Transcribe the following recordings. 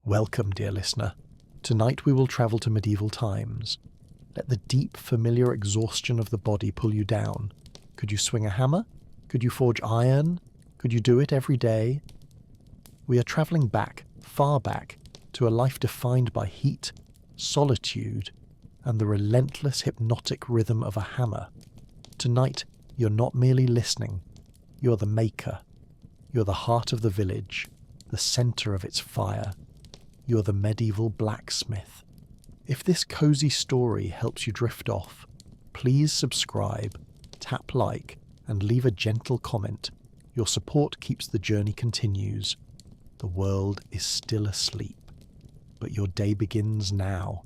Welcome, dear listener. Tonight we will travel to medieval times. Let the deep, familiar exhaustion of the body pull you down. Could you swing a hammer? Could you forge iron? Could you do it every day? We are travelling back, far back, to a life defined by heat, solitude, and the relentless hypnotic rhythm of a hammer. Tonight, you're not merely listening. You're the maker. You're the heart of the village, the centre of its fire. You're the medieval blacksmith. If this cozy story helps you drift off, please subscribe, tap like, and leave a gentle comment. Your support keeps the journey continues. The world is still asleep, but your day begins now.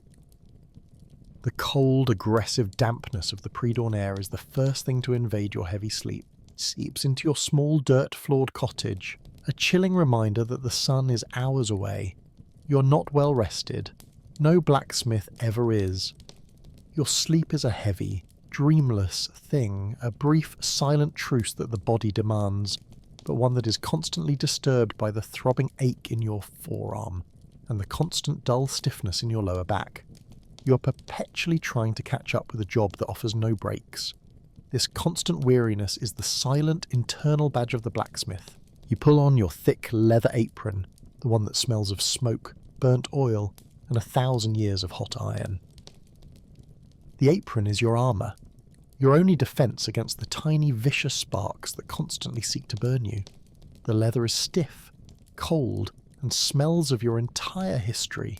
The cold, aggressive dampness of the pre-dawn air is the first thing to invade your heavy sleep. It seeps into your small dirt-floored cottage, a chilling reminder that the sun is hours away. You're not well rested. No blacksmith ever is. Your sleep is a heavy, dreamless thing, a brief, silent truce that the body demands, but one that is constantly disturbed by the throbbing ache in your forearm and the constant dull stiffness in your lower back. You're perpetually trying to catch up with a job that offers no breaks. This constant weariness is the silent internal badge of the blacksmith. You pull on your thick leather apron, the one that smells of smoke, burnt oil, and 1,000 years of hot iron. The apron is your armour, your only defence against the tiny vicious sparks that constantly seek to burn you. The leather is stiff, cold, and smells of your entire history.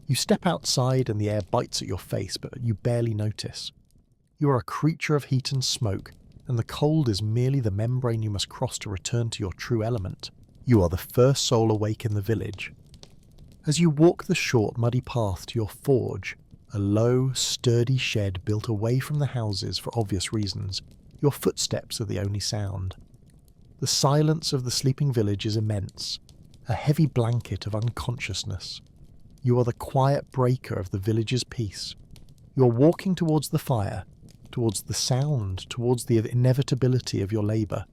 You step outside and the air bites at your face, but you barely notice. You are a creature of heat and smoke, and the cold is merely the membrane you must cross to return to your true element. You are the first soul awake in the village. As you walk the short, muddy path to your forge, a low, sturdy shed built away from the houses for obvious reasons, your footsteps are the only sound. The silence of the sleeping village is immense, a heavy blanket of unconsciousness. You are the quiet breaker of the village's peace. You are walking towards the fire, towards the sound, towards the inevitability of your labour.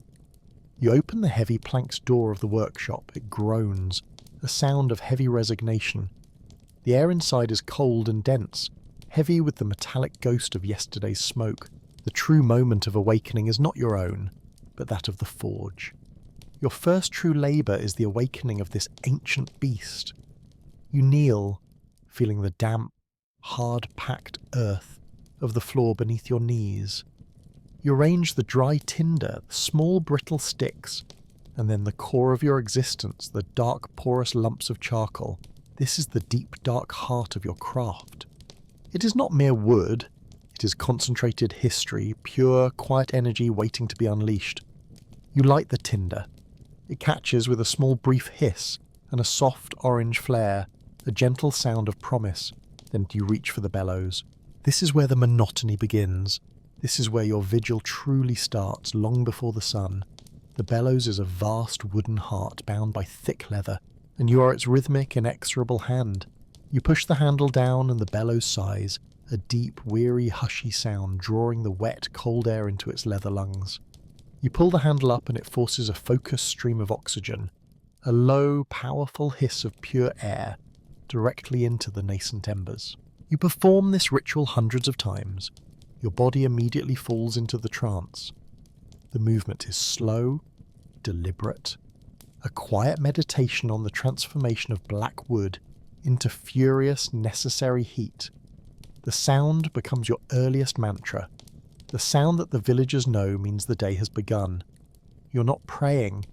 You open the heavy planked door of the workshop. It groans, a sound of heavy resignation. The air inside is cold and dense, heavy with the metallic ghost of yesterday's smoke. The true moment of awakening is not your own, but that of the forge. Your first true labour is the awakening of this ancient beast. You kneel, feeling the damp, hard-packed earth of the floor beneath your knees. You arrange the dry tinder, the small brittle sticks, and then the core of your existence, the dark, porous lumps of charcoal. This is the deep, dark heart of your craft. It is not mere wood. It is concentrated history, pure, quiet energy waiting to be unleashed. You light the tinder. It catches with a small brief hiss and a soft orange flare, a gentle sound of promise. Then you reach for the bellows. This is where the monotony begins. This is where your vigil truly starts, long before the sun. The bellows is a vast wooden heart bound by thick leather, and you are its rhythmic, inexorable hand. You push the handle down and the bellows sighs, a deep, weary, hushy sound drawing the wet, cold air into its leather lungs. You pull the handle up and it forces a focused stream of oxygen, a low, powerful hiss of pure air, directly into the nascent embers. You perform this ritual hundreds of times. Your body immediately falls into the trance. The movement is slow, deliberate, a quiet meditation on the transformation of black wood into furious, necessary heat. The sound becomes your earliest mantra. The sound that the villagers know means the day has begun. You're not praying.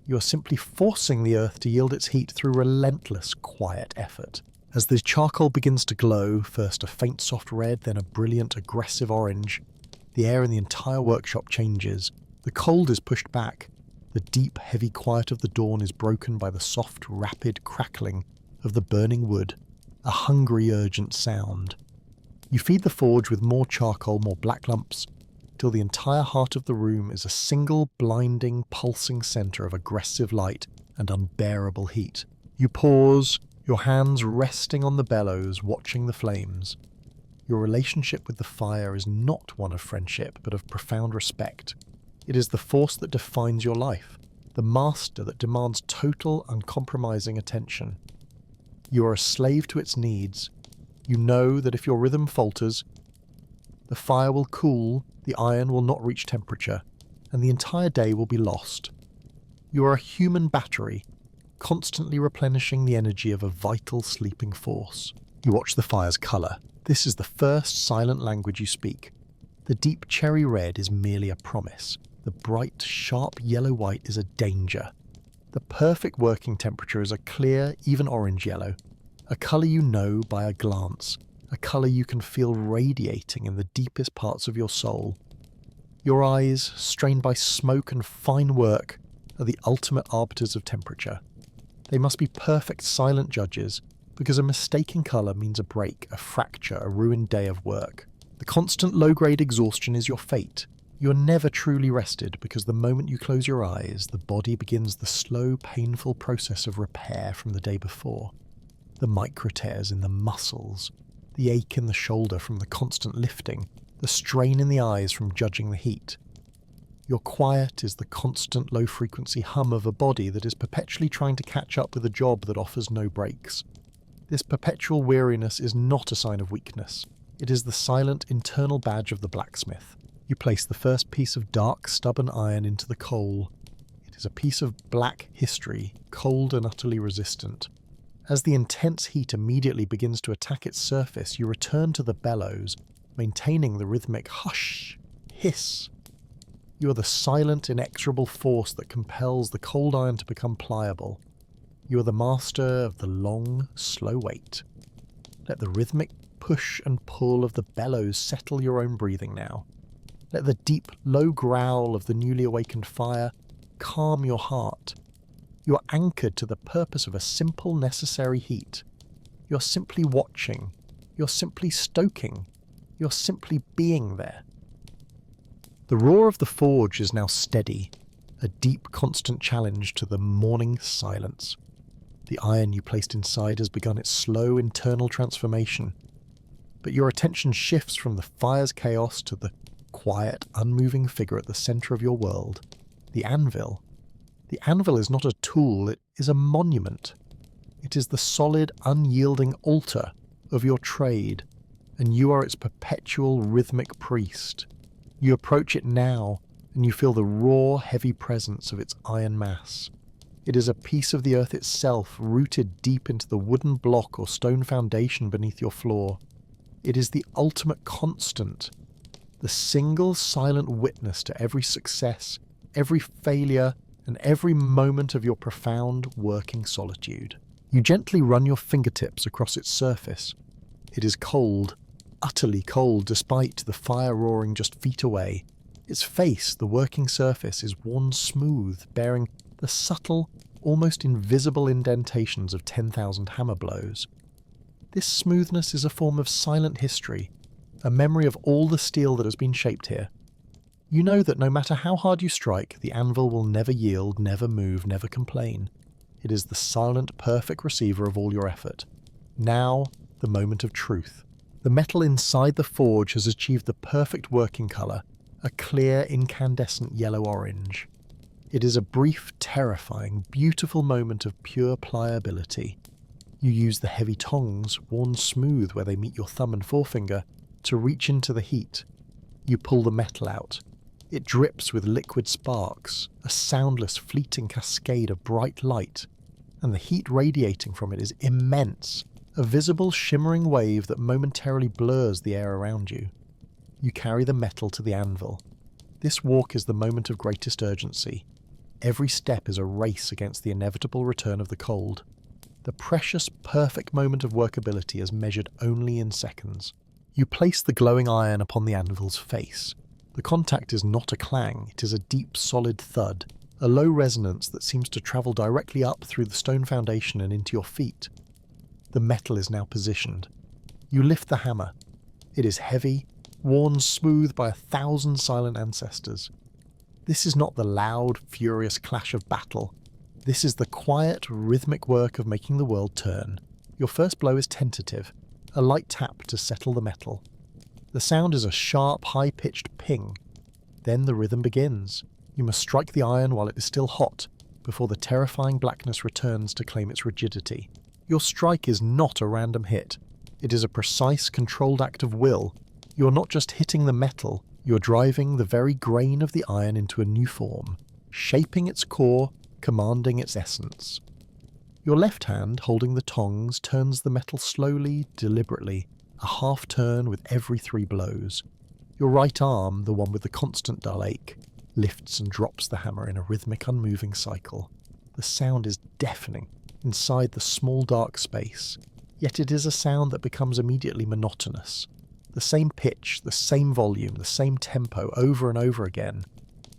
You are simply forcing the earth to yield its heat through relentless, quiet effort. As the charcoal begins to glow, first a faint soft red, then a brilliant, aggressive orange, the air in the entire workshop changes. The cold is pushed back. The deep, heavy quiet of the dawn is broken by the soft, rapid crackling of the burning wood, a hungry, urgent sound. You feed the forge with more charcoal, more black lumps, till the entire heart of the room is a single, blinding, pulsing centre of aggressive light and unbearable heat. You pause, your hands resting on the bellows, watching the flames. Your relationship with the fire is not one of friendship, but of profound respect. It is the force that defines your life, the master that demands total, uncompromising attention. You are a slave to its needs. You know that if your rhythm falters, the fire will cool, the iron will not reach temperature, and the entire day will be lost. You are a human battery, constantly replenishing the energy of a vital sleeping force. You watch the fire's colour. This is the first silent language you speak. The deep cherry red is merely a promise. The bright, sharp yellow-white is a danger. The perfect working temperature is a clear, even orange yellow, a colour you know by a glance, a colour you can feel radiating in the deepest parts of your soul. Your eyes, strained by smoke and fine work, are the ultimate arbiters of temperature. They must be perfect silent judges, because a mistake in colour means a break, a fracture, a ruined day of work. The constant low-grade exhaustion is your fate. You are never truly rested because the moment you close your eyes, the body begins the slow, painful process of repair from the day before. The micro-tears in the muscles, the ache in the shoulder from the constant lifting, the strain in the eyes from judging the heat. Your quiet is the constant low-frequency hum of a body that is perpetually trying to catch up with a job that offers no breaks. This perpetual weariness is not a sign of weakness. It is the silent internal badge of the blacksmith. You place the first piece of dark, stubborn iron into the coal. It is a piece of black history, cold and utterly resistant. As the intense heat immediately begins to attack its surface, you return to the bellows, maintaining the rhythmic hush, hiss. You are the silent, inexorable force that compels the cold iron to become pliable. You are the master of the long, slow wait. Let the rhythmic push and pull of the bellows settle your own breathing now. Let the deep, low growl of the newly awakened fire calm your heart. You are anchored to the purpose of a simple, necessary heat. You're simply watching. You're simply stoking. You're simply being there. The roar of the forge is now steady, a deep, constant challenge to the morning silence. The iron you placed inside has begun its slow internal transformation, but your attention shifts from the fire's chaos to the quiet, unmoving figure at the centre of your world, the anvil. The anvil is not a tool, it is a monument. It is the solid, unyielding altar of your trade, and you are its perpetual rhythmic priest. You approach it now, and you feel the raw, heavy presence of its iron mass. It is a piece of the earth itself, rooted deep into the wooden block or stone foundation beneath your floor. It is the ultimate constant, the single silent witness to every success, every failure, and every moment of your profound working solitude. You gently run your fingertips across its surface. It is cold, utterly cold, despite the fire roaring just feet away. Its face, the working surface, is worn smooth, bearing the subtle, almost invisible indentations of 10,000 hammer blows. This smoothness is a form of silent history, a memory of all the steel that has been shaped here. You know that no matter how hard you strike, the anvil will never yield, never move, never complain. It is the silent, perfect receiver of all your effort. Now, the moment of truth. The metal inside the forge has achieved the perfect working colour, a clear, incandescent yellow-orange. It is a brief, terrifying, beautiful moment of pure pliability. You use the heavy tongs, worn smooth where they meet your thumb and forefinger, to reach into the heat. You pull the metal out. It drips with liquid sparks, a soundless, fleeting cascade of bright light, and the heat radiating from it is immense, a visible, shimmering wave that momentarily blurs the air around you. You carry the metal to the anvil. This walk is the moment of greatest urgency. Every step is a race against the inevitable return of the cold. The precious, perfect moment of workability is measured only in seconds. You place the glowing iron upon the anvil's face. The contact is not a clang, it is a deep, solid thud, a low resonance that seems to travel directly up through the stone foundation and into your feet. The metal is now positioned. You lift the hammer. It is heavy, worn smooth by 1,000 silent ancestors. This is not the loud, furious clash of battle. This is the quiet, rhythmic work of making the world turn. Your first blow is tentative, a light tap to settle the metal. The sound is a sharp, high-pitched ping. Then the rhythm begins. You must strike the iron while it is still hot, before the terrifying blackness returns to claim its rigidity. Your strike is not a random hit. It is a precise, controlled act of will. You're not just hitting the metal, you're driving the very grain of the iron into a new form, shaping its core, commanding its essence. Your left hand, holding the tongs, turns the metal slowly, deliberately, a half turn with every 3 blows. Your right arm, the one with the constant dull ache, lifts and drops the hammer in a rhythmic, unmoving cycle. The sound is deafening inside the small dark space, yet it is a sound that becomes immediately monotonous. The same pitch, the same volume, the same tempo over and over again.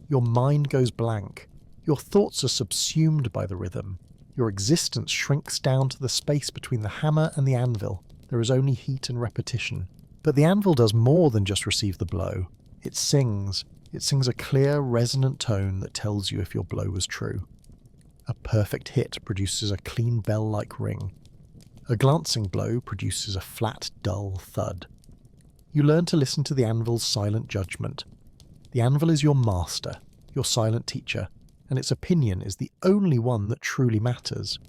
Your mind goes blank. Your thoughts are subsumed by the rhythm. Your existence shrinks down to the space between the hammer and the anvil. There is only heat and repetition. But the anvil does more than just receive the blow. It sings. It sings a clear, resonant tone that tells you if your blow was true. A perfect hit produces a clean bell-like ring. A glancing blow produces a flat, dull thud. You learn to listen to the anvil's silent judgment. The anvil is your master, your silent teacher, and its opinion is the only one that truly matters.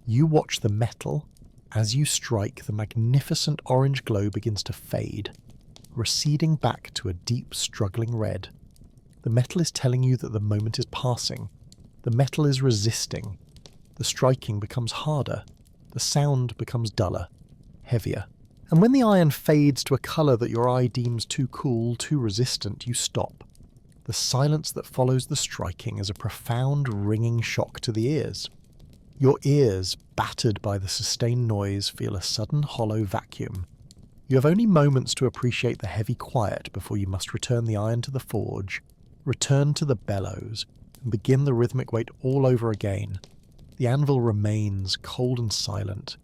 You watch the metal. As you strike, the magnificent orange glow begins to fade, receding back to a deep, struggling red. The metal is telling you that the moment is passing. The metal is resisting. The striking becomes harder. The sound becomes duller, heavier. And when the iron fades to a colour that your eye deems too cool, too resistant, you stop. The silence that follows the striking is a profound, ringing shock to the ears. Your ears, battered by the sustained noise, feel a sudden hollow vacuum. You have only moments to appreciate the heavy quiet before you must return the iron to the forge, return to the bellows, and begin the rhythmic wait all over again. The anvil remains cold and silent.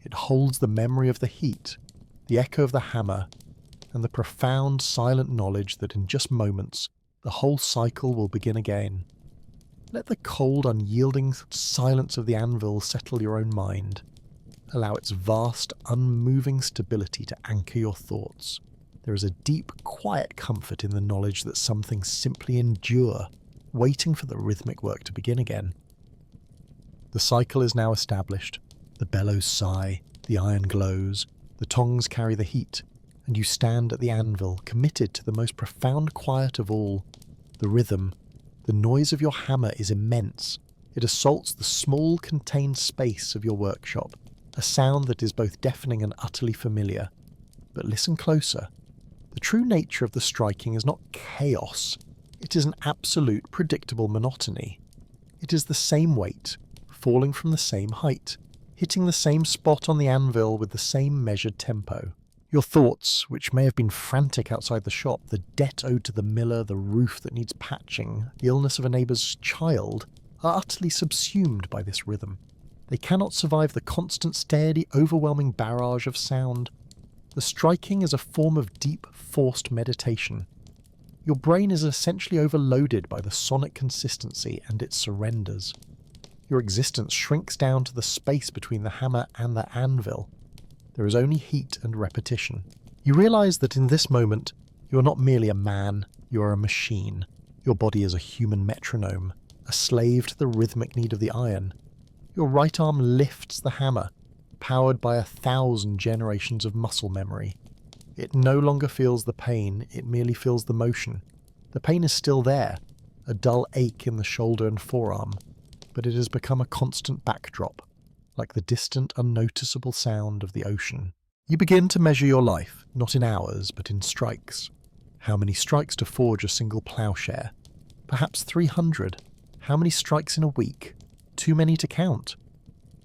It holds the memory of the heat, the echo of the hammer, and the profound, silent knowledge that in just moments, the whole cycle will begin again. Let the cold, unyielding silence of the anvil settle your own mind. Allow its vast, unmoving stability to anchor your thoughts. There is a deep, quiet comfort in the knowledge that some things simply endure, waiting for the rhythmic work to begin again. The cycle is now established. The bellows sigh, the iron glows, the tongs carry the heat, and you stand at the anvil, committed to the most profound quiet of all, the rhythm. The noise of your hammer is immense. It assaults the small, contained space of your workshop, a sound that is both deafening and utterly familiar. But listen closer. The true nature of the striking is not chaos. It is an absolute, predictable monotony. It is the same weight, falling from the same height, hitting the same spot on the anvil with the same measured tempo. Your thoughts, which may have been frantic outside the shop, the debt owed to the miller, the roof that needs patching, the illness of a neighbour's child, are utterly subsumed by this rhythm. They cannot survive the constant, steady, overwhelming barrage of sound. The striking is a form of deep, forced meditation. Your brain is essentially overloaded by the sonic consistency, and it surrenders. Your existence shrinks down to the space between the hammer and the anvil. There is only heat and repetition. You realise that in this moment, you are not merely a man, you are a machine. Your body is a human metronome, a slave to the rhythmic need of the iron. Your right arm lifts the hammer, powered by 1,000 generations of muscle memory. It no longer feels the pain, it merely feels the motion. The pain is still there, a dull ache in the shoulder and forearm, but it has become a constant backdrop, like the distant, unnoticeable sound of the ocean. You begin to measure your life, not in hours, but in strikes. How many strikes to forge a single ploughshare? Perhaps 300. How many strikes in a week? Too many to count.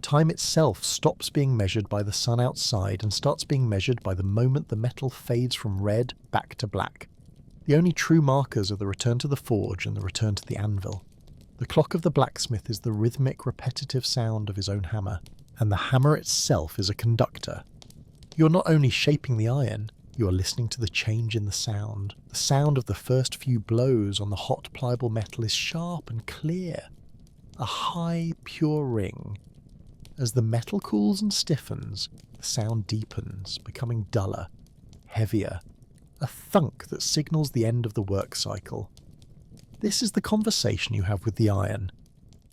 Time itself stops being measured by the sun outside and starts being measured by the moment the metal fades from red back to black. The only true markers are the return to the forge and the return to the anvil. The clock of the blacksmith is the rhythmic, repetitive sound of his own hammer, and the hammer itself is a conductor. You're not only shaping the iron, you are listening to the change in the sound. The sound of the first few blows on the hot, pliable metal is sharp and clear. A high, pure ring. As the metal cools and stiffens, the sound deepens, becoming duller, heavier. A thunk that signals the end of the work cycle. This is the conversation you have with the iron.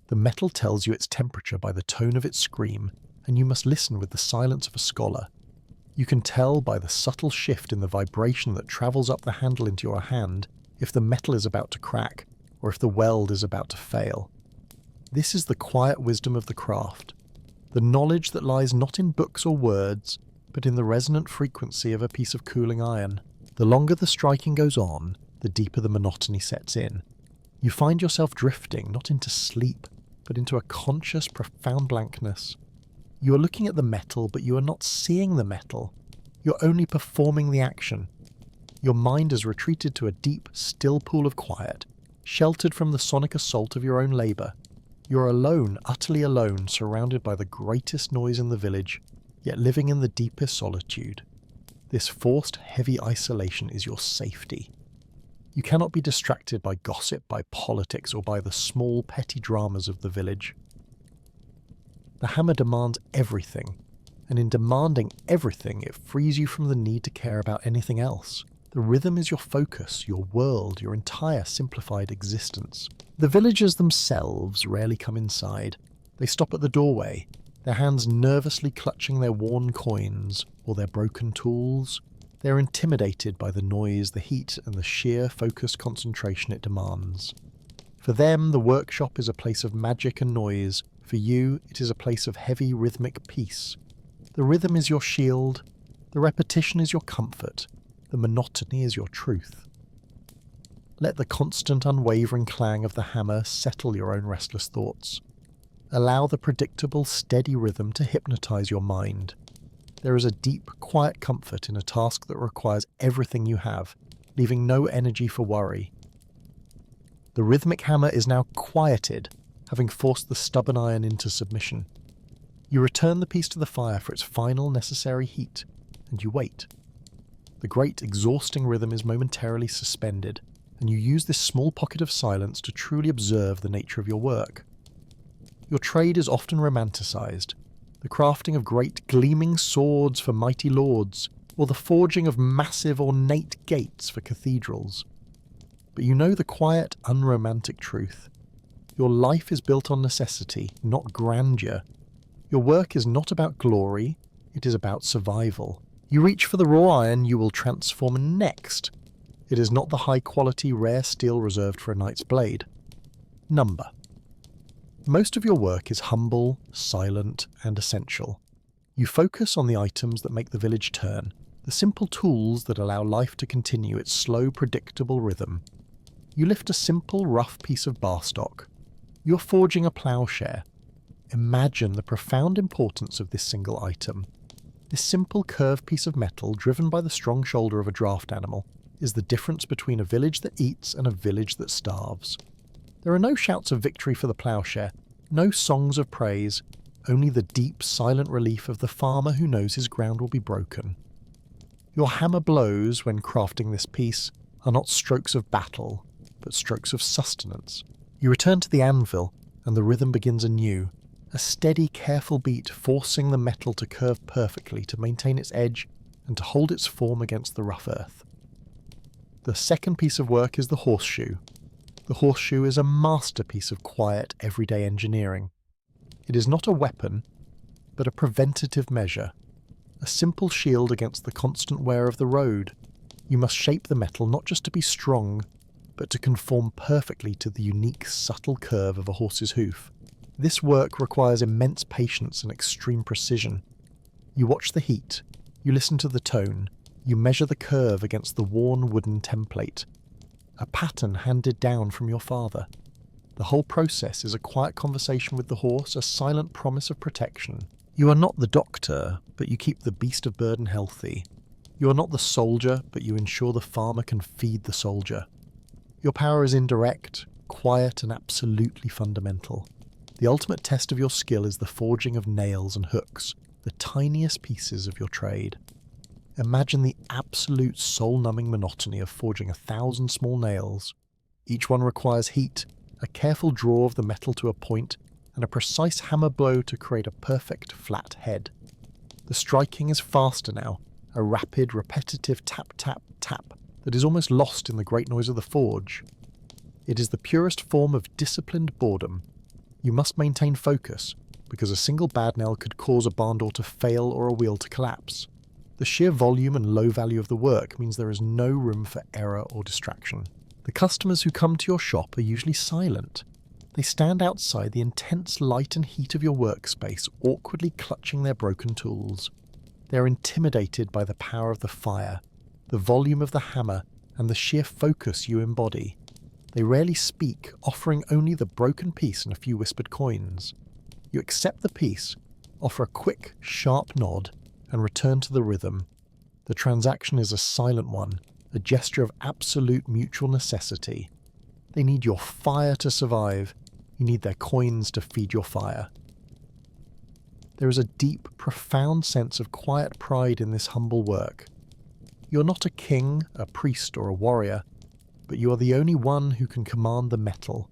The metal tells you its temperature by the tone of its scream, and you must listen with the silence of a scholar. You can tell by the subtle shift in the vibration that travels up the handle into your hand if the metal is about to crack or if the weld is about to fail. This is the quiet wisdom of the craft, the knowledge that lies not in books or words, but in the resonant frequency of a piece of cooling iron. The longer the striking goes on, the deeper the monotony sets in. You find yourself drifting not into sleep, but into a conscious, profound blankness. You are looking at the metal, but you are not seeing the metal. You're only performing the action. Your mind has retreated to a deep, still pool of quiet, sheltered from the sonic assault of your own labour. You're alone, utterly alone, surrounded by the greatest noise in the village, yet living in the deepest solitude. This forced, heavy isolation is your safety. You cannot be distracted by gossip, by politics, or by the small, petty dramas of the village. The hammer demands everything, and in demanding everything, it frees you from the need to care about anything else. The rhythm is your focus, your world, your entire simplified existence. The villagers themselves rarely come inside. They stop at the doorway, their hands nervously clutching their worn coins or their broken tools. They are intimidated by the noise, the heat, and the sheer focused concentration it demands. For them, the workshop is a place of magic and noise. For you, it is a place of heavy rhythmic peace. The rhythm is your shield, the repetition is your comfort, the monotony is your truth. Let the constant, unwavering clang of the hammer settle your own restless thoughts. Allow the predictable, steady rhythm to hypnotize your mind. There is a deep, quiet comfort in a task that requires everything you have, leaving no energy for worry. The rhythmic hammer is now quieted, having forced the stubborn iron into submission. You return the piece to the fire for its final necessary heat, and you wait. The great exhausting rhythm is momentarily suspended, and you use this small pocket of silence to truly observe the nature of your work. Your trade is often romanticized, the crafting of great gleaming swords for mighty lords, or the forging of massive ornate gates for cathedrals. But you know the quiet, unromantic truth. Your life is built on necessity, not grandeur. Your work is not about glory, it is about survival. You reach for the raw iron you will transform next. It is not the high-quality, rare steel reserved for a knight's blade. Number. Most of your work is humble, silent, and essential. You focus on the items that make the village turn, the simple tools that allow life to continue its slow, predictable rhythm. You lift a simple, rough piece of bar stock. You're forging a ploughshare. Imagine the profound importance of this single item. This simple curved piece of metal, driven by the strong shoulder of a draft animal, is the difference between a village that eats and a village that starves. There are no shouts of victory for the ploughshare, no songs of praise, only the deep, silent relief of the farmer who knows his ground will be broken. Your hammer blows when crafting this piece are not strokes of battle, but strokes of sustenance. You return to the anvil, and the rhythm begins anew, a steady, careful beat forcing the metal to curve perfectly to maintain its edge and to hold its form against the rough earth. The second piece of work is the horseshoe. The horseshoe is a masterpiece of quiet, everyday engineering. It is not a weapon, but a preventative measure, a simple shield against the constant wear of the road. You must shape the metal not just to be strong, but to conform perfectly to the unique, subtle curve of a horse's hoof. This work requires immense patience and extreme precision. You watch the heat, you listen to the tone, you measure the curve against the worn wooden template, a pattern handed down from your father. The whole process is a quiet conversation with the horse, a silent promise of protection. You are not the doctor, but you keep the beast of burden healthy. You are not the soldier, but you ensure the farmer can feed the soldier. Your power is indirect, quiet, and absolutely fundamental. The ultimate test of your skill is the forging of nails and hooks, the tiniest pieces of your trade. Imagine the absolute soul-numbing monotony of forging 1,000 small nails. Each one requires heat, a careful draw of the metal to a point, and a precise hammer blow to create a perfect flat head. The striking is faster now, a rapid, repetitive tap-tap-tap that is almost lost in the great noise of the forge. It is the purest form of disciplined boredom. You must maintain focus, because a single bad nail could cause a barn door to fail or a wheel to collapse. The sheer volume and low value of the work means there is no room for error or distraction. The customers who come to your shop are usually silent. They stand outside the intense light and heat of your workspace, awkwardly clutching their broken tools. They are intimidated by the power of the fire, the volume of the hammer, and the sheer focus you embody. They rarely speak, offering only the broken piece and a few whispered coins. You accept the piece, offer a quick, sharp nod, and return to the rhythm. The transaction is a silent one, a gesture of absolute mutual necessity. They need your fire to survive. You need their coins to feed your fire. There is a deep, profound sense of quiet pride in this humble work. You're not a king, a priest, or a warrior, but you are the only one who can command the metal.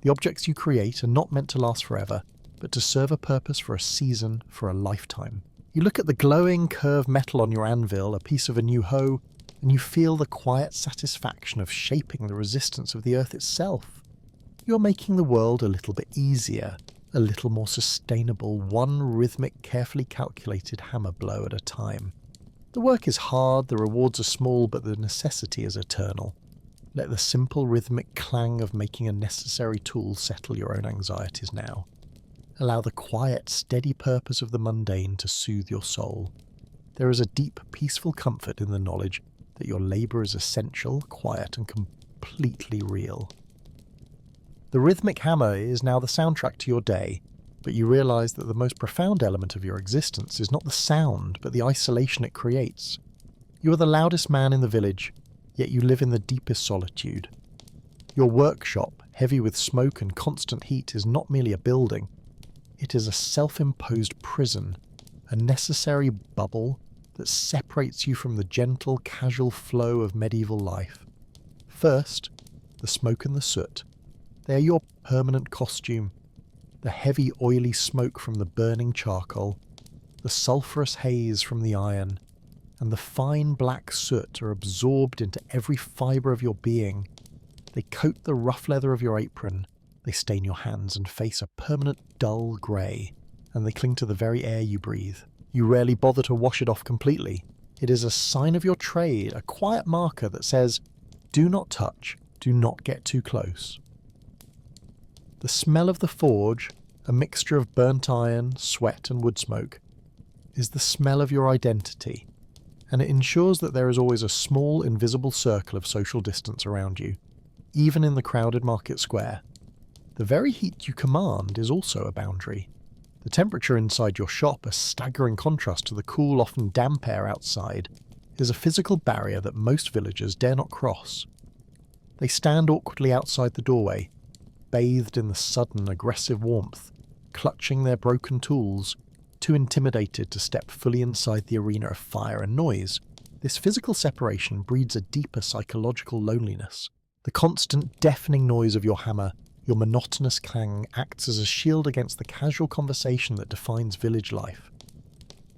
The objects you create are not meant to last forever, but to serve a purpose for a season, for a lifetime. You look at the glowing, curved metal on your anvil, a piece of a new hoe, and you feel the quiet satisfaction of shaping the resistance of the earth itself. You're making the world a little bit easier, a little more sustainable, one rhythmic, carefully calculated hammer blow at a time. The work is hard, the rewards are small, but the necessity is eternal. Let the simple rhythmic clang of making a necessary tool settle your own anxieties now. Allow the quiet, steady purpose of the mundane to soothe your soul. There is a deep, peaceful comfort in the knowledge that your labour is essential, quiet, and completely real. The rhythmic hammer is now the soundtrack to your day, but you realise that the most profound element of your existence is not the sound, but the isolation it creates. You are the loudest man in the village, yet you live in the deepest solitude. Your workshop, heavy with smoke and constant heat, is not merely a building. It is a self-imposed prison, a necessary bubble that separates you from the gentle, casual flow of medieval life. First, the smoke and the soot. They are your permanent costume. The heavy, oily smoke from the burning charcoal, the sulphurous haze from the iron, and the fine black soot are absorbed into every fibre of your being. They coat the rough leather of your apron. They stain your hands and face a permanent dull grey, and they cling to the very air you breathe. You rarely bother to wash it off completely. It is a sign of your trade, a quiet marker that says, do not touch, do not get too close. The smell of the forge, a mixture of burnt iron, sweat and wood smoke, is the smell of your identity, and it ensures that there is always a small, invisible circle of social distance around you, even in the crowded market square. The very heat you command is also a boundary. The temperature inside your shop, a staggering contrast to the cool, often damp air outside, is a physical barrier that most villagers dare not cross. They stand awkwardly outside the doorway, bathed in the sudden, aggressive warmth, clutching their broken tools, too intimidated to step fully inside the arena of fire and noise. This physical separation breeds a deeper psychological loneliness. The constant, deafening noise of your hammer, your monotonous clang, acts as a shield against the casual conversation that defines village life.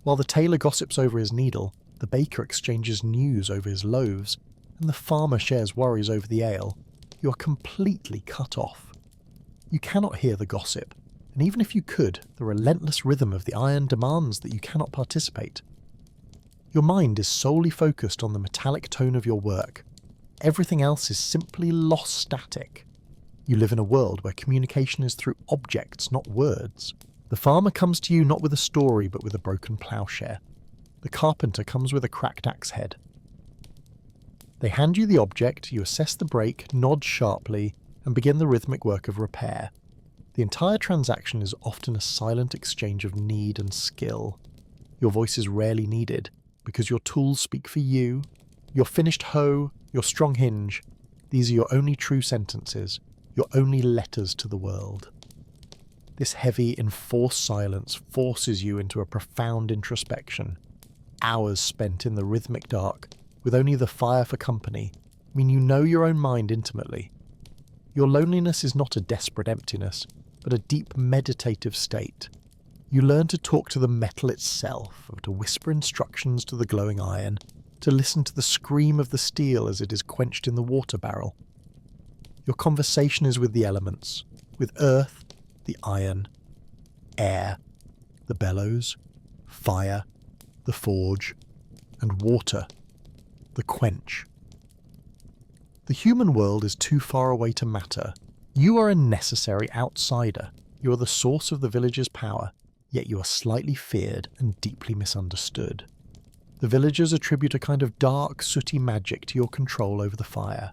While the tailor gossips over his needle, the baker exchanges news over his loaves, and the farmer shares worries over the ale, you are completely cut off. You cannot hear the gossip, and even if you could, the relentless rhythm of the iron demands that you cannot participate. Your mind is solely focused on the metallic tone of your work. Everything else is simply lost static. You live in a world where communication is through objects, not words. The farmer comes to you not with a story, but with a broken ploughshare. The carpenter comes with a cracked axe head. They hand you the object, you assess the break, nod sharply, and begin the rhythmic work of repair. The entire transaction is often a silent exchange of need and skill. Your voice is rarely needed, because your tools speak for you. Your finished hoe, your strong hinge, these are your only true sentences, your only letters to the world. This heavy, enforced silence forces you into a profound introspection. Hours spent in the rhythmic dark, with only the fire for company, mean you know your own mind intimately. Your loneliness is not a desperate emptiness, but a deep meditative state. You learn to talk to the metal itself, or to whisper instructions to the glowing iron, to listen to the scream of the steel as it is quenched in the water barrel. Your conversation is with the elements, with earth, the iron, air, the bellows, fire, the forge, and water, the quench. The human world is too far away to matter. You are a necessary outsider. You are the source of the village's power, yet you are slightly feared and deeply misunderstood. The villagers attribute a kind of dark, sooty magic to your control over the fire,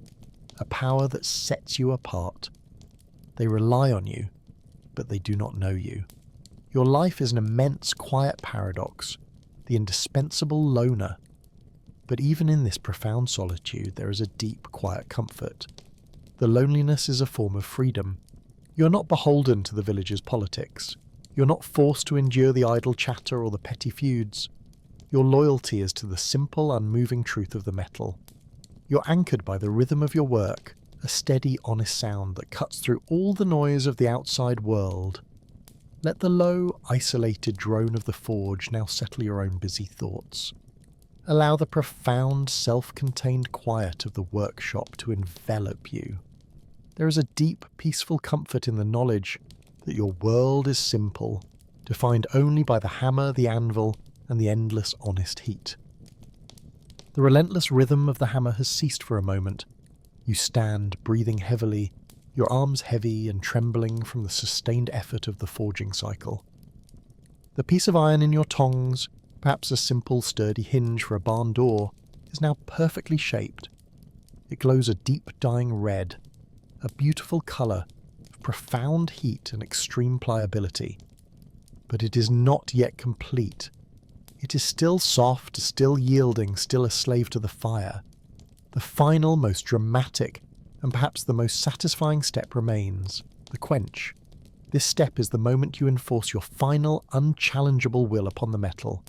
a power that sets you apart. They rely on you, but they do not know you. Your life is an immense, quiet paradox, the indispensable loner. But even in this profound solitude, there is a deep, quiet comfort. The loneliness is a form of freedom. You're not beholden to the village's politics. You're not forced to endure the idle chatter or the petty feuds. Your loyalty is to the simple, unmoving truth of the metal. You're anchored by the rhythm of your work, a steady, honest sound that cuts through all the noise of the outside world. Let the low, isolated drone of the forge now settle your own busy thoughts. Allow the profound, self-contained quiet of the workshop to envelop you. There is a deep, peaceful comfort in the knowledge that your world is simple, defined only by the hammer, the anvil, and the endless honest heat. The relentless rhythm of the hammer has ceased for a moment. You stand, breathing heavily, your arms heavy and trembling from the sustained effort of the forging cycle. The piece of iron in your tongs, perhaps a simple, sturdy hinge for a barn door, is now perfectly shaped. It glows a deep, dying red, a beautiful colour of profound heat and extreme pliability. But it is not yet complete. It is still soft, still yielding, still a slave to the fire. The final, most dramatic, and perhaps the most satisfying step remains, the quench. This step is the moment you enforce your final, unchallengeable will upon the metal.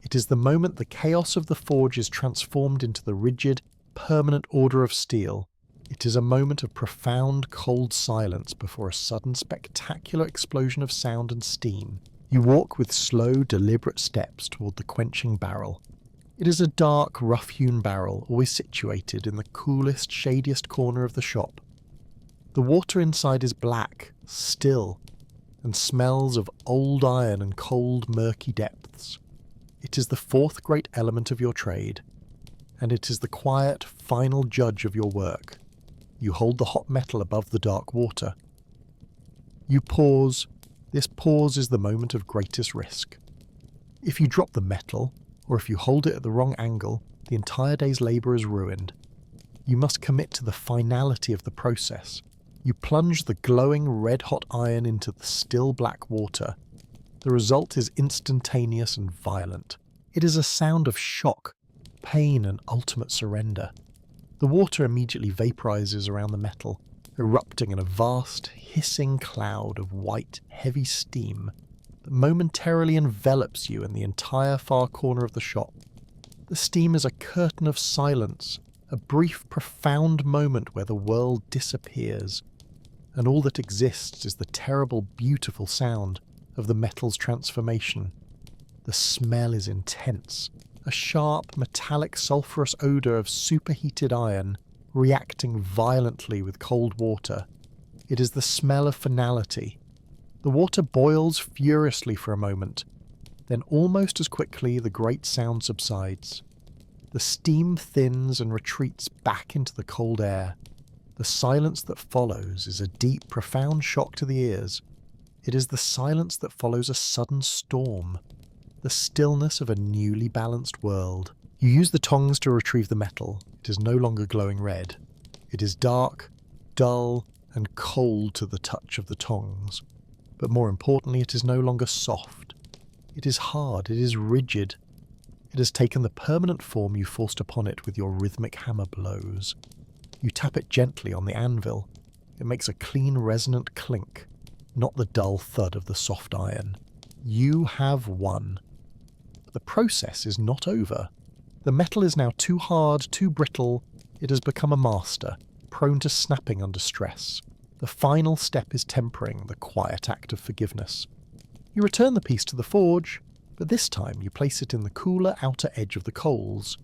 It is the moment the chaos of the forge is transformed into the rigid, permanent order of steel. It is a moment of profound, cold silence before a sudden, spectacular explosion of sound and steam. You walk with slow, deliberate steps toward the quenching barrel. It is a dark, rough-hewn barrel, always situated in the coolest, shadiest corner of the shop. The water inside is black, still, and smells of old iron and cold, murky depths. It is the fourth great element of your trade, and it is the quiet, final judge of your work. You hold the hot metal above the dark water. You pause. This pause is the moment of greatest risk. If you drop the metal, or if you hold it at the wrong angle, the entire day's labour is ruined. You must commit to the finality of the process. You plunge the glowing red-hot iron into the still black water. The result is instantaneous and violent. It is a sound of shock, pain, and ultimate surrender. The water immediately vaporizes around the metal, erupting in a vast, hissing cloud of white, heavy steam that momentarily envelops you and the entire far corner of the shop. The steam is a curtain of silence, a brief, profound moment where the world disappears, and all that exists is the terrible, beautiful sound of the metal's transformation. The smell is intense, a sharp, metallic, sulphurous odour of superheated iron reacting violently with cold water. It is the smell of finality. The water boils furiously for a moment, then almost as quickly the great sound subsides. The steam thins and retreats back into the cold air. The silence that follows is a deep, profound shock to the ears. It is the silence that follows a sudden storm, the stillness of a newly balanced world. You use the tongs to retrieve the metal. It is no longer glowing red. It is dark, dull, and cold to the touch of the tongs. But more importantly, it is no longer soft. It is hard, it is rigid. It has taken the permanent form you forced upon it with your rhythmic hammer blows. You tap it gently on the anvil. It makes a clean, resonant clink, not the dull thud of the soft iron. You have won. But the process is not over. The metal is now too hard, too brittle. It has become a master, prone to snapping under stress. The final step is tempering, the quiet act of forgiveness. You return the piece to the forge, but this time you place it in the cooler outer edge of the coals.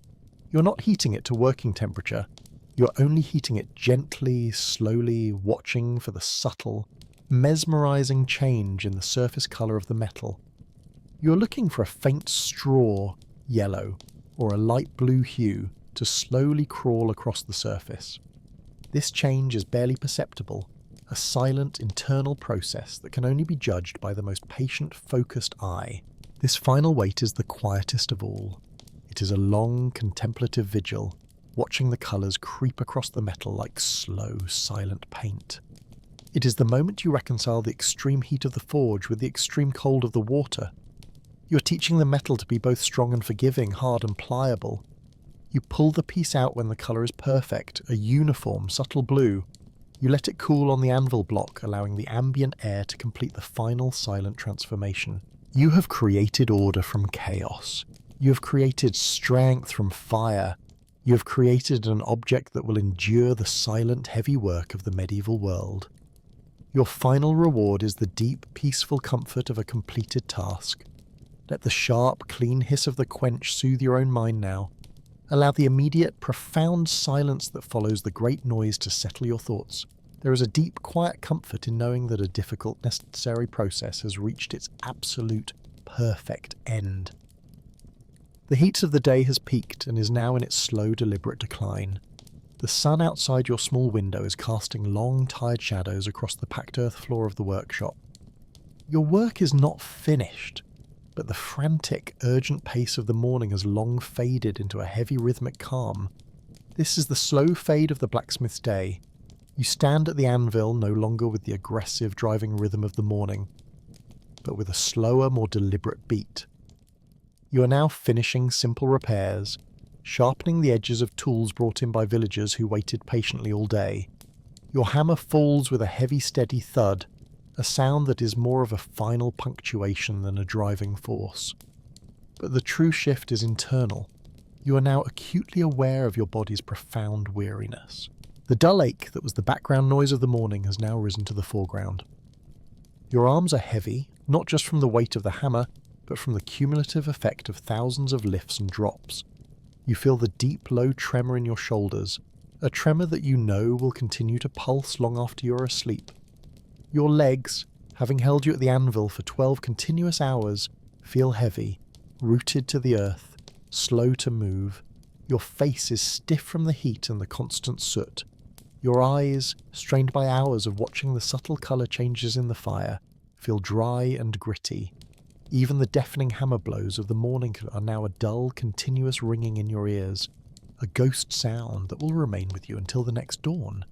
You're not heating it to working temperature. You're only heating it gently, slowly, watching for the subtle, mesmerizing change in the surface color of the metal. You're looking for a faint straw, yellow, or a light blue hue to slowly crawl across the surface. This change is barely perceptible, a silent internal process that can only be judged by the most patient, focused eye. This final wait is the quietest of all. It is a long, contemplative vigil, watching the colours creep across the metal like slow, silent paint. It is the moment you reconcile the extreme heat of the forge with the extreme cold of the water. You are teaching the metal to be both strong and forgiving, hard and pliable. You pull the piece out when the colour is perfect, a uniform, subtle blue. You let it cool on the anvil block, allowing the ambient air to complete the final silent transformation. You have created order from chaos. You have created strength from fire. You have created an object that will endure the silent, heavy work of the medieval world. Your final reward is the deep, peaceful comfort of a completed task. Let the sharp, clean hiss of the quench soothe your own mind now. Allow the immediate, profound silence that follows the great noise to settle your thoughts. There is a deep, quiet comfort in knowing that a difficult, necessary process has reached its absolute, perfect end. The heat of the day has peaked and is now in its slow, deliberate decline. The sun outside your small window is casting long, tired shadows across the packed earth floor of the workshop. Your work is not finished, but the frantic, urgent pace of the morning has long faded into a heavy rhythmic calm. This is the slow fade of the blacksmith's day. You stand at the anvil no longer with the aggressive, driving rhythm of the morning, but with a slower, more deliberate beat. You are now finishing simple repairs, sharpening the edges of tools brought in by villagers who waited patiently all day. Your hammer falls with a heavy, steady thud, a sound that is more of a final punctuation than a driving force. But the true shift is internal. You are now acutely aware of your body's profound weariness. The dull ache that was the background noise of the morning has now risen to the foreground. Your arms are heavy, not just from the weight of the hammer, but from the cumulative effect of thousands of lifts and drops. You feel the deep, low tremor in your shoulders, a tremor that you know will continue to pulse long after you are asleep. Your legs, having held you at the anvil for 12 continuous hours, feel heavy, rooted to the earth, slow to move. Your face is stiff from the heat and the constant soot. Your eyes, strained by hours of watching the subtle colour changes in the fire, feel dry and gritty. Even the deafening hammer blows of the morning are now a dull, continuous ringing in your ears, a ghost sound that will remain with you until the next dawn.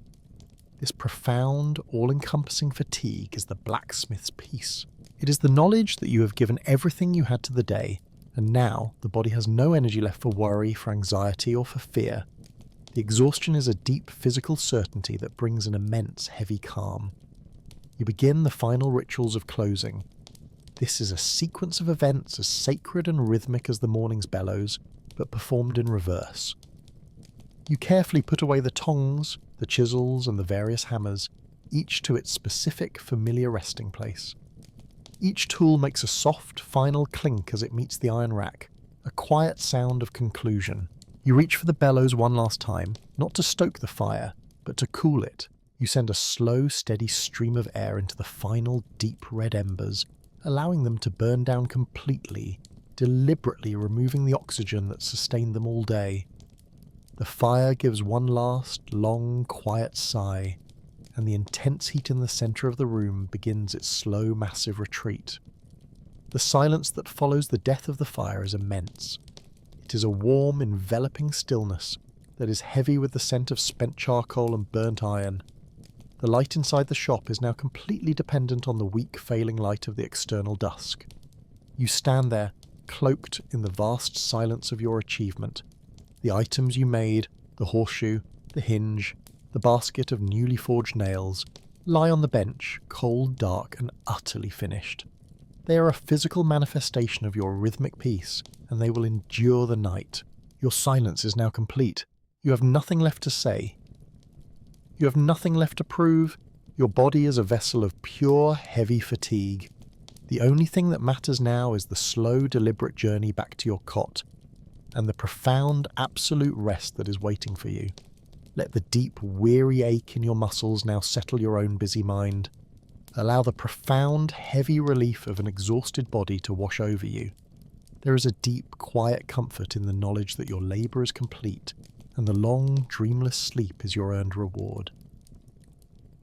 This profound, all-encompassing fatigue is the blacksmith's peace. It is the knowledge that you have given everything you had to the day, and now the body has no energy left for worry, for anxiety, or for fear. The exhaustion is a deep physical certainty that brings an immense, heavy calm. You begin the final rituals of closing. This is a sequence of events as sacred and rhythmic as the morning's bellows, but performed in reverse. You carefully put away the tongs, the chisels, and the various hammers, each to its specific, familiar resting place. Each tool makes a soft, final clink as it meets the iron rack, a quiet sound of conclusion. You reach for the bellows one last time, not to stoke the fire, but to cool it. You send a slow, steady stream of air into the final, deep red embers, allowing them to burn down completely, deliberately removing the oxygen that sustained them all day. The fire gives one last, long, quiet sigh, and the intense heat in the centre of the room begins its slow, massive retreat. The silence that follows the death of the fire is immense. It is a warm, enveloping stillness that is heavy with the scent of spent charcoal and burnt iron. The light inside the shop is now completely dependent on the weak, failing light of the external dusk. You stand there, cloaked in the vast silence of your achievement. The items you made, the horseshoe, the hinge, the basket of newly forged nails, lie on the bench, cold, dark, and utterly finished. They are a physical manifestation of your rhythmic peace, and they will endure the night. Your silence is now complete. You have nothing left to say. You have nothing left to prove. Your body is a vessel of pure, heavy fatigue. The only thing that matters now is the slow, deliberate journey back to your cot, and the profound, absolute rest that is waiting for you. Let the deep, weary ache in your muscles now settle your own busy mind. Allow the profound, heavy relief of an exhausted body to wash over you. There is a deep, quiet comfort in the knowledge that your labour is complete, and the long, dreamless sleep is your earned reward.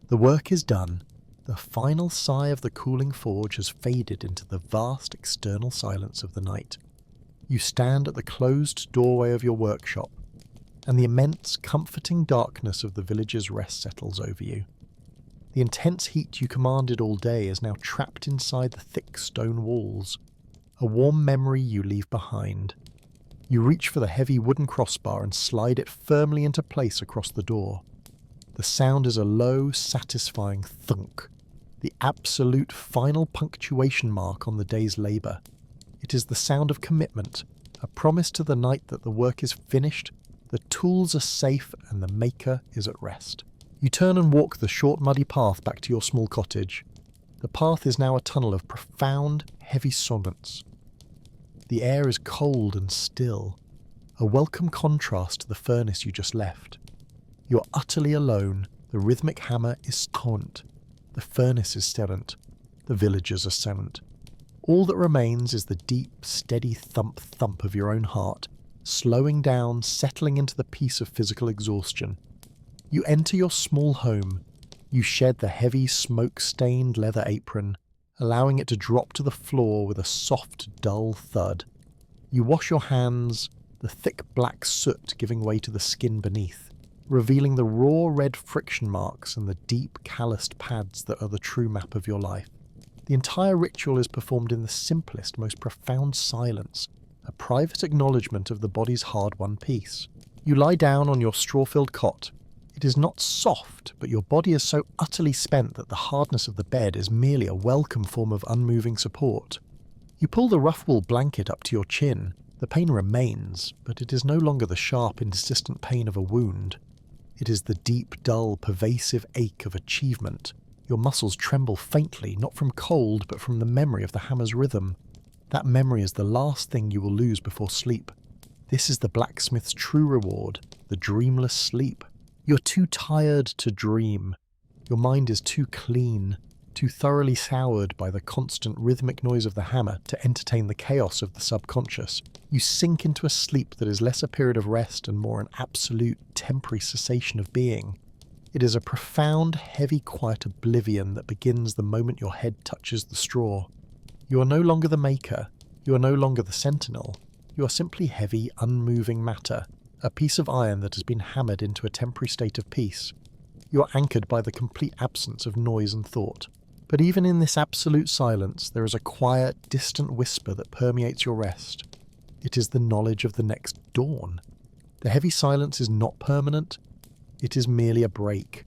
The work is done. The final sigh of the cooling forge has faded into the vast external silence of the night. You stand at the closed doorway of your workshop, and the immense, comforting darkness of the village's rest settles over you. The intense heat you commanded all day is now trapped inside the thick stone walls, a warm memory you leave behind. You reach for the heavy wooden crossbar and slide it firmly into place across the door. The sound is a low, satisfying thunk, the absolute final punctuation mark on the day's labour. It is the sound of commitment, a promise to the night that the work is finished, the tools are safe, and the maker is at rest. You turn and walk the short muddy path back to your small cottage. The path is now a tunnel of profound, heavy silence. The air is cold and still, a welcome contrast to the furnace you just left. You are utterly alone, the rhythmic hammer is silent, the furnace is silent, the villagers are silent. All that remains is the deep, steady thump-thump of your own heart, slowing down, settling into the peace of physical exhaustion. You enter your small home. You shed the heavy, smoke-stained leather apron, allowing it to drop to the floor with a soft, dull thud. You wash your hands, the thick black soot giving way to the skin beneath, revealing the raw red friction marks and the deep, calloused pads that are the true map of your life. The entire ritual is performed in the simplest, most profound silence, a private acknowledgement of the body's hard-won peace. You lie down on your straw-filled cot. It is not soft, but your body is so utterly spent that the hardness of the bed is merely a welcome form of unmoving support. You pull the rough wool blanket up to your chin. The pain remains, but it is no longer the sharp, insistent pain of a wound. It is the deep, dull, pervasive ache of achievement. Your muscles tremble faintly, not from cold, but from the memory of the hammer's rhythm. That memory is the last thing you will lose before sleep. This is the blacksmith's true reward, the dreamless sleep. You're too tired to dream. Your mind is too clean, too thoroughly soured by the constant rhythmic noise of the hammer to entertain the chaos of the subconscious. You sink into a sleep that is less a period of rest and more an absolute, temporary cessation of being. It is a profound, heavy, quiet oblivion that begins the moment your head touches the straw. You are no longer the maker. You are no longer the sentinel. You are simply heavy, unmoving matter, a piece of iron that has been hammered into a temporary state of peace. You are anchored by the complete absence of noise and thought. But even in this absolute silence, there is a quiet, distant whisper that permeates your rest. It is the knowledge of the next dawn. The heavy silence is not permanent. It is merely a break.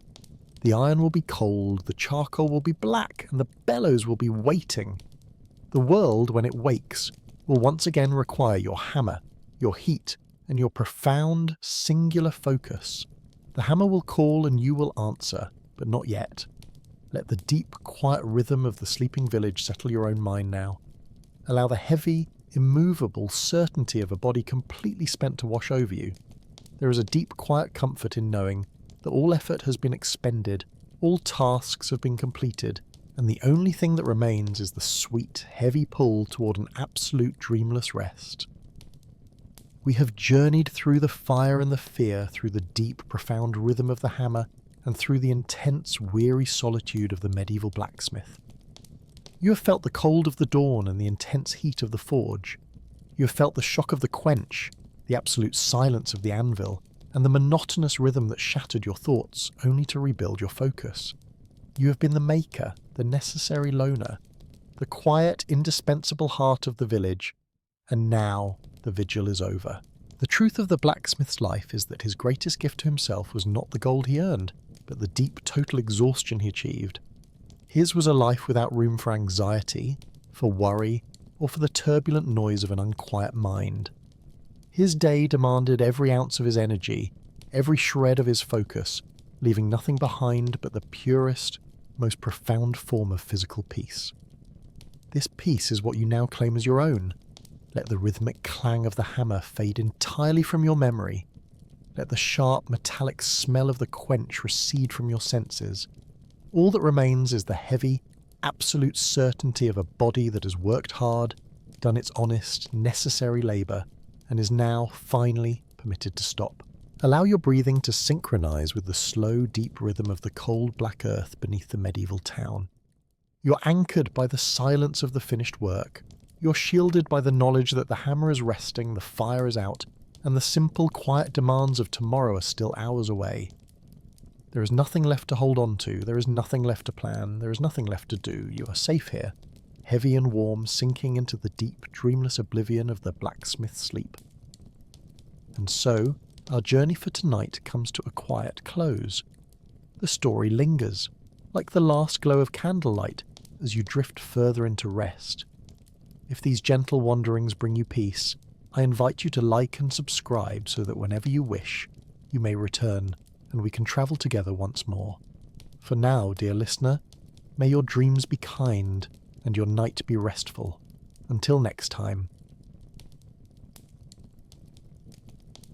The iron will be cold, the charcoal will be black, and the bellows will be waiting. The world, when it wakes, will once again require your hammer, your heat, and your profound, singular focus. The hammer will call and you will answer, but not yet. Let the deep, quiet rhythm of the sleeping village settle your own mind now. Allow the heavy, immovable certainty of a body completely spent to wash over you. There is a deep, quiet comfort in knowing that all effort has been expended, all tasks have been completed, and the only thing that remains is the sweet, heavy pull toward an absolute dreamless rest. We have journeyed through the fire and the fear, through the deep, profound rhythm of the hammer, and through the intense, weary solitude of the medieval blacksmith. You have felt the cold of the dawn and the intense heat of the forge. You have felt the shock of the quench, the absolute silence of the anvil, and the monotonous rhythm that shattered your thoughts, only to rebuild your focus. You have been the maker, the necessary loner, the quiet, indispensable heart of the village, and now the vigil is over. The truth of the blacksmith's life is that his greatest gift to himself was not the gold he earned, but the deep total exhaustion he achieved. His was a life without room for anxiety, for worry, or for the turbulent noise of an unquiet mind. His day demanded every ounce of his energy, every shred of his focus, leaving nothing behind but the purest, most profound form of physical peace. This peace is what you now claim as your own. Let the rhythmic clang of the hammer fade entirely from your memory. Let the sharp, metallic smell of the quench recede from your senses. All that remains is the heavy, absolute certainty of a body that has worked hard, done its honest, necessary labour, and is now, finally, permitted to stop. Allow your breathing to synchronise with the slow, deep rhythm of the cold black earth beneath the medieval town. You're anchored by the silence of the finished work. You're shielded by the knowledge that the hammer is resting, the fire is out, and the simple, quiet demands of tomorrow are still hours away. There is nothing left to hold on to, there is nothing left to plan, there is nothing left to do. You are safe here, heavy and warm, sinking into the deep, dreamless oblivion of the blacksmith's sleep. And so, our journey for tonight comes to a quiet close. The story lingers, like the last glow of candlelight, as you drift further into rest. If these gentle wanderings bring you peace, I invite you to like and subscribe so that whenever you wish, you may return and we can travel together once more. For now, dear listener, may your dreams be kind and your night be restful. Until next time.